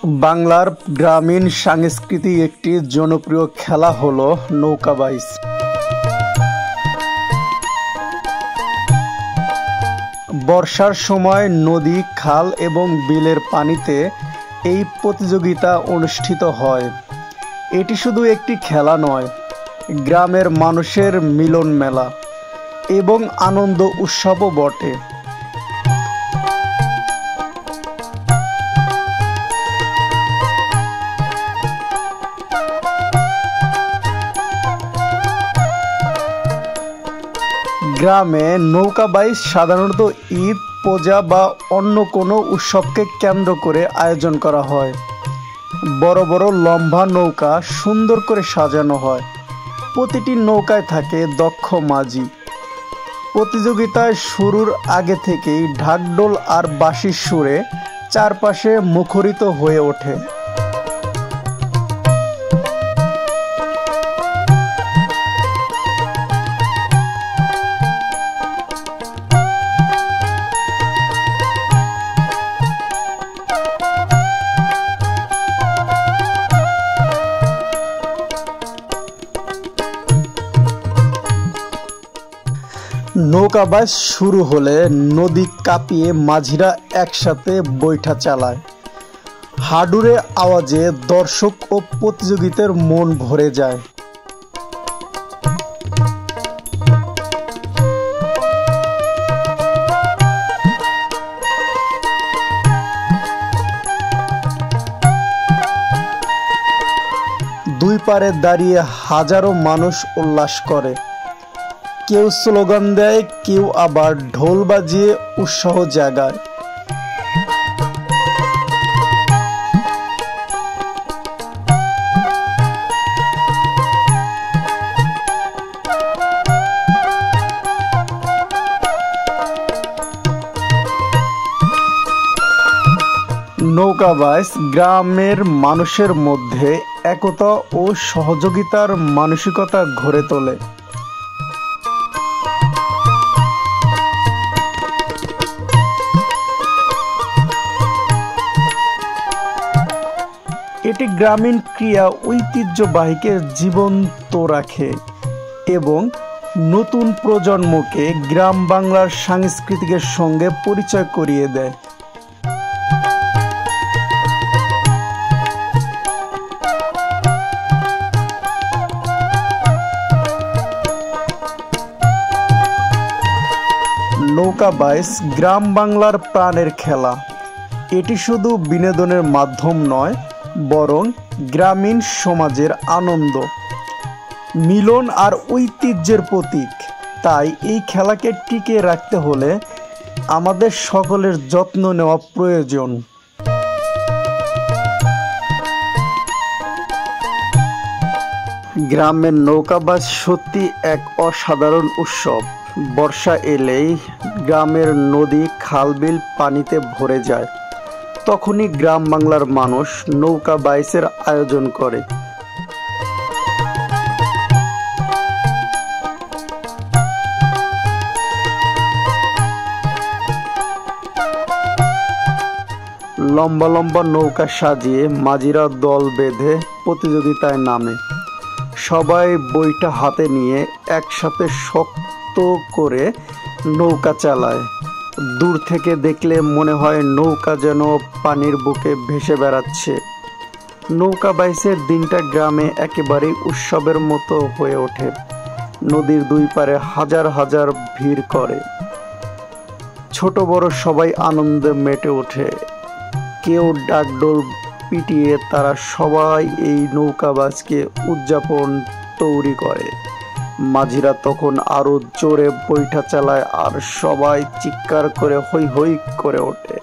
বাংলার গ্রামীণ সাংস্কৃতিক একটি জনপ্রিয় খেলা হলো নৌকা বাইচ। বর্ষার সময় নদী, খাল এবং বিলের পানিতে এই প্রতিযোগিতা অনুষ্ঠিত হয়। এটি শুধু একটি খেলা নয়, গ্রামের মানুষের মিলন মেলা এবং আনন্দ উৎসবও বটে। গ্রামে নৌকা বাইচ সাধারণত ঈদ, পূজা বা অন্য কোনো উৎসবকে কেন্দ্র করে আয়োজন করা হয়। বড় বড় লম্বা নৌকা সুন্দর করে সাজানো হয়। প্রতিটি নৌকায় থাকে দক্ষ মাঝি। প্রতিযোগিতায় শুরুর আগে থেকেই ঢাকঢোল আর বাঁশির সুরে চারপাশে মুখরিত হয়ে ওঠে। নৌকা বাইচ শুরু হলে নদী কাঁপিয়ে মাঝিরা একসাথে বৈঠা চালায়। হাডুরে আওয়াজে দর্শক ও প্রতিযোগীদের মন ভরে যায়। দুই পারে দাঁড়িয়ে হাজারো মানুষ উল্লাস করে। কেউ স্লোগান দেয়, কেউ আবার ঢোল বাজিয়ে উৎসাহ জাগায়। নৌকা বাইচ গ্রামের মানুষের মধ্যে একতা ও সহযোগিতার মানসিকতা গড়ে তোলে। এটি গ্রামীণ ক্রীড়া ঐতিহ্যবাহীকে জীবন্ত রাখে এবং নতুন প্রজন্মকে গ্রাম বাংলার সংস্কৃতির সঙ্গে পরিচয় করিয়ে দেয়। নৌকা বাইচ গ্রাম বাংলার প্রাণের খেলা। এটি শুধু বিনোদনের মাধ্যম নয়, বরং গ্রামীণ সমাজের আনন্দ, মিলন আর ঐতিহ্যের প্রতীক। তাই এই খেলাকে টিকিয়ে রাখতে হলে আমাদের সকলের যত্ন নেওয়া প্রয়োজন। গ্রামের নৌকা বাইচ সত্যি এক অসাধারণ উৎসব। বর্ষা এলেই গ্রামের নদী, খাল, বিল পানিতে ভরে যায়। তখনই গ্রাম বাংলার মানুষ নৌকা বাইচের আয়োজন করে। লম্বা লম্বা নৌকা সাজিয়ে মাঝিরা দল বেঁধে প্রতিযোগিতায় নামে। সবাই বৈঠা হাতে নিয়ে একসাথে শক্ত করে নৌকা চালায়। দূর থেকে দেখলে মনে হয় নৌকা যেন পানির বুকে ভেসে বেড়াচ্ছে। নৌকা বাইচের দিনটা গ্রামে একেবারেই উৎসবের মতো হয়ে ওঠে। নদীর দুই পারে হাজার হাজার ভিড় করে। ছোট বড় সবাই আনন্দে মেতে ওঠে। কেউ ডাকডোল পিটিয়ে তারা সবাই এই নৌকা বাইচকে উদযাপন তৈরি করে। মাঝিরা তখন আরো জোরে বৈঠা চালায় আর সবাই চিৎকার করে হৈ হৈ করে ওঠে।